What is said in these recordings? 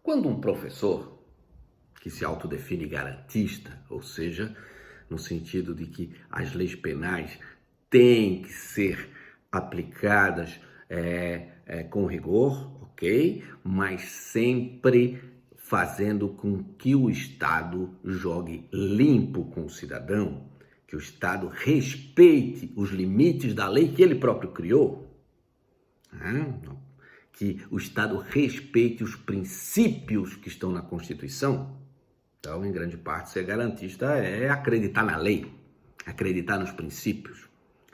Quando um professor que se autodefine garantista, ou seja, no sentido de que as leis penais têm que ser aplicadas com rigor, ok? Mas sempre fazendo com que o Estado jogue limpo com o cidadão, que o Estado respeite os limites da lei que ele próprio criou, que o Estado respeite os princípios que estão na Constituição. Então, em grande parte, ser garantista é acreditar na lei, acreditar nos princípios,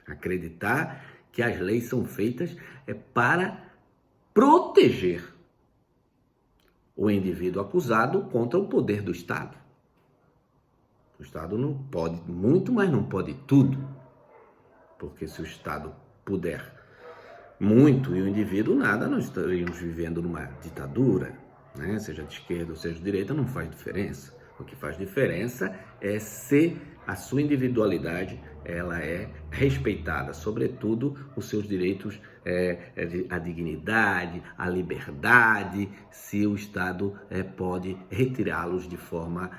acreditar que as leis são feitas para proteger o indivíduo acusado contra o poder do Estado. O Estado não pode muito, mas não pode tudo, porque se o Estado puder muito e o indivíduo nada, nós estaríamos vivendo numa ditadura, né? Seja de esquerda ou seja de direita, não faz diferença. O que faz diferença é se a sua individualidade ela é respeitada, sobretudo os seus direitos, a dignidade, a liberdade, se o Estado pode retirá-los de forma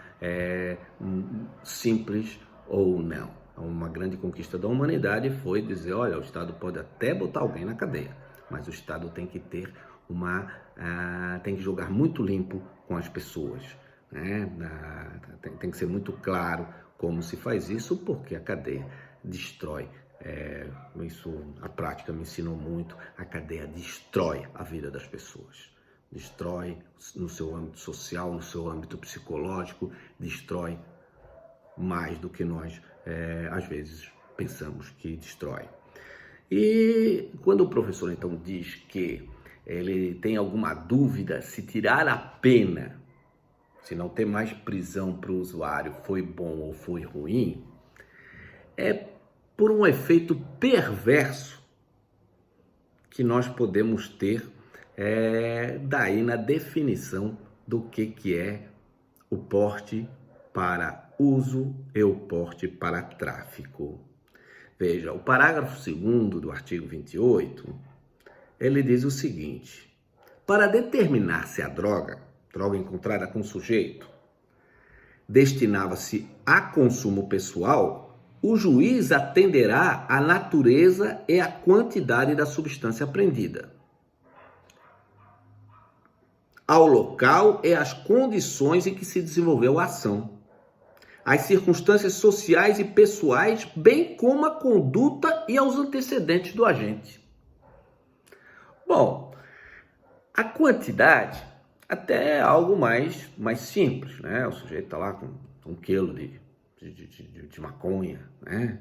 simples ou não. Uma grande conquista da humanidade foi dizer, olha, o Estado pode até botar alguém na cadeia, mas o Estado tem que ter tem que jogar muito limpo com as pessoas, né? Tem que ser muito claro como se faz isso, porque a cadeia destrói. Isso a prática me ensinou muito. A cadeia destrói a vida das pessoas. Destrói no seu âmbito social, no seu âmbito psicológico, destrói mais do que nós, às vezes, pensamos que destrói. E quando o professor, então, diz que ele tem alguma dúvida se tirar a pena, se não ter mais prisão para o usuário, foi bom ou foi ruim, é por um efeito perverso que nós podemos ter daí na definição do que é o porte para uso e o porte para tráfico. Veja, o parágrafo 2º do artigo 28, ele diz o seguinte: para determinar se a droga encontrada com o sujeito destinava-se a consumo pessoal, o juiz atenderá à natureza e à quantidade da substância apreendida, ao local e às condições em que se desenvolveu a ação, às circunstâncias sociais e pessoais, bem como à conduta e aos antecedentes do agente. Bom, a quantidade até é algo mais simples, né? O sujeito está lá com 1 quilo de maconha, né?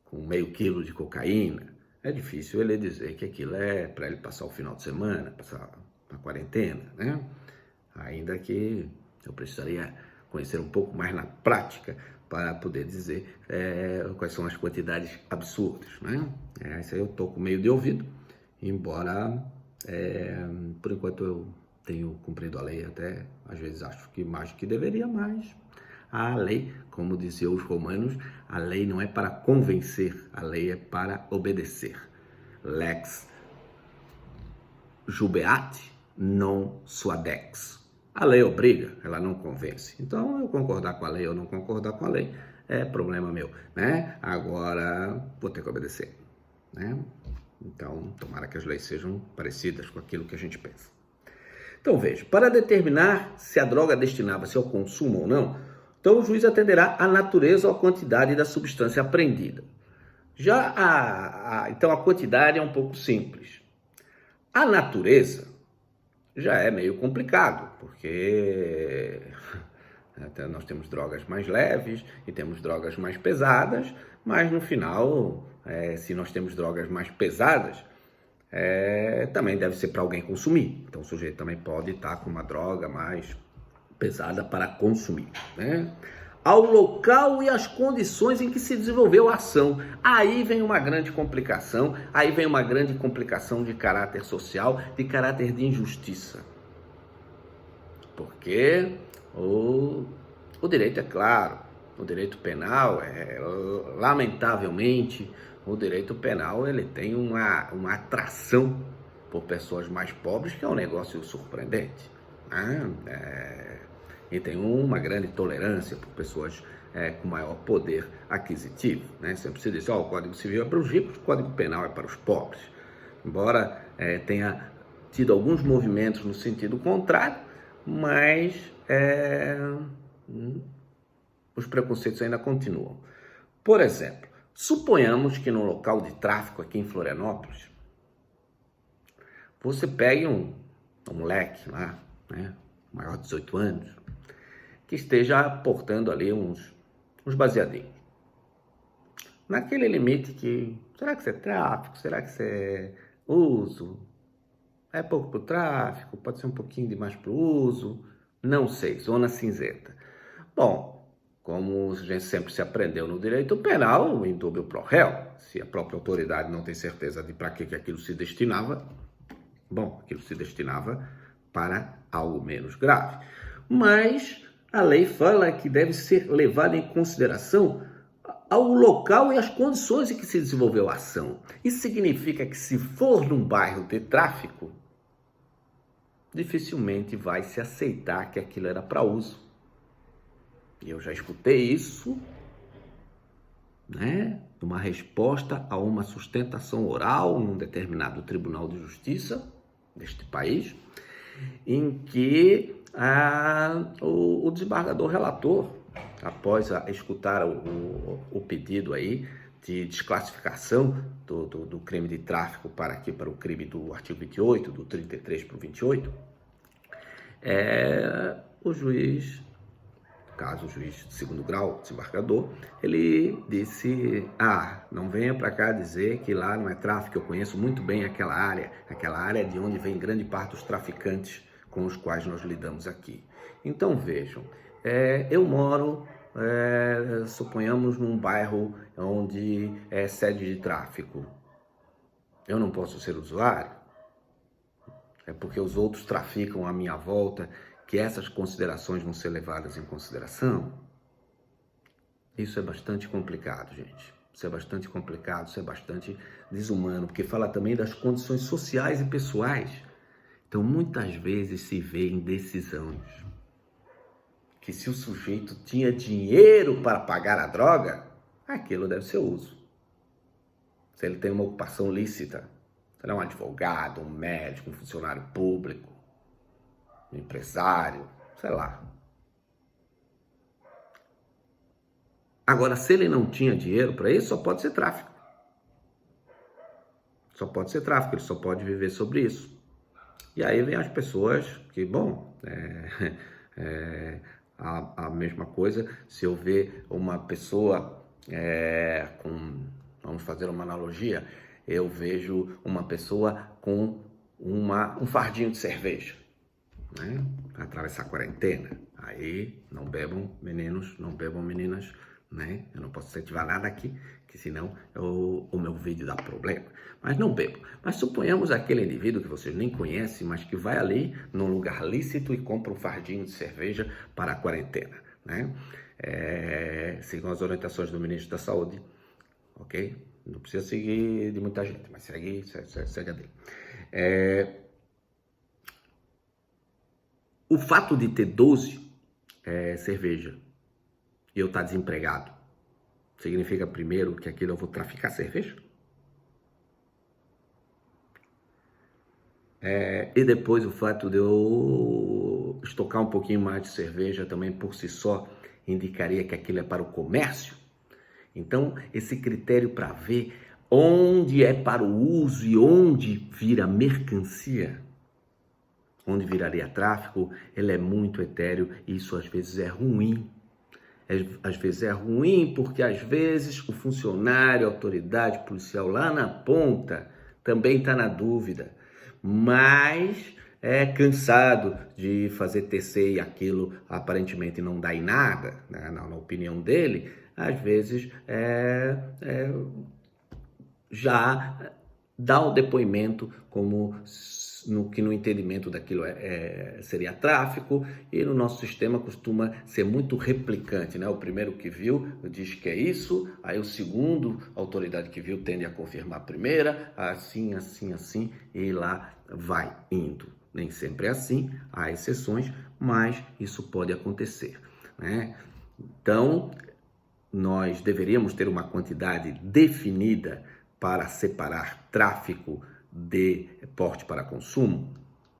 Com meio quilo de cocaína. É difícil ele dizer que aquilo é para ele passar o final de semana, passar a quarentena, né? Ainda que eu precisaria conhecer um pouco mais na prática para poder dizer quais são as quantidades absurdas, né? Isso aí eu estou com meio de ouvido, embora por enquanto eu tenho cumprido a lei, até às vezes acho que mais do que deveria, mas a lei, como diziam os romanos, a lei não é para convencer, a lei é para obedecer. Lex jubeat non suadex. A lei obriga, ela não convence. Então, eu concordar com a lei ou não concordar com a lei é problema meu, né? Agora, vou ter que obedecer, né? Então, tomara que as leis sejam parecidas com aquilo que a gente pensa. Então, veja, para determinar se a droga destinava-se ao consumo ou não, então o juiz atenderá à natureza ou à quantidade da substância apreendida. Já então a quantidade é um pouco simples. A natureza já é meio complicado, porque nós temos drogas mais leves e temos drogas mais pesadas, mas no final, se nós temos drogas mais pesadas, também deve ser para alguém consumir. Então o sujeito também pode estar com uma droga mais pesada para consumir, né? Ao local e às condições em que se desenvolveu a ação. Aí vem uma grande complicação, de caráter social, de caráter de injustiça. Porque o direito é claro, o direito penal lamentavelmente, o direito penal ele tem uma atração por pessoas mais pobres que é um negócio surpreendente. né? E tem uma grande tolerância por pessoas com maior poder aquisitivo, né? Sempre se diz, o Código Civil é para os ricos, o Código Penal é para os pobres. Embora tenha tido alguns movimentos no sentido contrário, mas os preconceitos ainda continuam. Por exemplo, suponhamos que no local de tráfico aqui em Florianópolis, você pegue um moleque lá, né, maior de 18 anos, que esteja portando ali uns baseadinhos. Naquele limite que, será que isso é tráfico? Será que isso é uso? É pouco para o tráfico? Pode ser um pouquinho demais para o uso? Não sei, zona cinzenta. Bom, como a gente sempre se aprendeu no direito penal, in dubio pro réu, se a própria autoridade não tem certeza de para que aquilo se destinava, bom, aquilo se destinava para algo menos grave. Mas a lei fala que deve ser levada em consideração ao local e as condições em que se desenvolveu a ação. Isso significa que se for num bairro de tráfico, dificilmente vai se aceitar que aquilo era para uso. E eu já escutei isso, né, numa resposta a uma sustentação oral num determinado Tribunal de Justiça deste país, em que o desembargador relator, após escutar o pedido aí de desclassificação do crime de tráfico para o crime do artigo 28, do 33 para o 28, o juiz, no caso o juiz de segundo grau, desembargador, ele disse, não venha para cá dizer que lá não é tráfico, eu conheço muito bem aquela área de onde vem grande parte dos traficantes com os quais nós lidamos aqui. Então vejam, eu moro, suponhamos, num bairro onde é sede de tráfico. Eu não posso ser usuário? É porque os outros traficam à minha volta que essas considerações vão ser levadas em consideração? Isso é bastante complicado, gente. Isso é bastante complicado, isso é bastante desumano, porque fala também das condições sociais e pessoais. Então, muitas vezes se vê em decisões que se o sujeito tinha dinheiro para pagar a droga, aquilo deve ser uso. Se ele tem uma ocupação lícita, se ele é um advogado, um médico, um funcionário público, um empresário, sei lá. Agora, se ele não tinha dinheiro para isso, só pode ser tráfico. Só pode ser tráfico, ele só pode viver sobre isso. E aí vem as pessoas que, bom, a mesma coisa, se eu ver uma pessoa vamos fazer uma analogia, eu vejo uma pessoa com um fardinho de cerveja, né, para atravessar a quarentena. Aí não bebam, meninos, não bebam, meninas, né? Eu não posso incentivar nada aqui, que senão o meu vídeo dá problema. Mas não bebam. Mas suponhamos aquele indivíduo que vocês nem conhecem, mas que vai ali num lugar lícito e compra um fardinho de cerveja para a quarentena, né? Sigam as orientações do ministro da Saúde, ok? Não precisa seguir de muita gente, mas segue a dele. O fato de ter 12 cerveja e eu estar desempregado, significa primeiro que aquilo eu vou traficar cerveja? E depois o fato de eu estocar um pouquinho mais de cerveja também por si só indicaria que aquilo é para o comércio? Então, esse critério para ver onde é para o uso e onde vira mercancia, onde viraria tráfico, ele é muito etéreo e isso às vezes é ruim. Às vezes é ruim porque às vezes o funcionário, a autoridade policial lá na ponta também está na dúvida, mas é cansado de fazer TC e aquilo aparentemente não dá em nada, né? Na opinião dele, às vezes já dá o depoimento como no entendimento daquilo seria tráfico, e no nosso sistema costuma ser muito replicante, né? O primeiro que viu diz que é isso, aí o segundo, a autoridade que viu, tende a confirmar a primeira, assim, e lá vai indo, Nem sempre é assim, há exceções, mas isso pode acontecer, né? Então, nós deveríamos ter uma quantidade definida para separar tráfico de porte para consumo?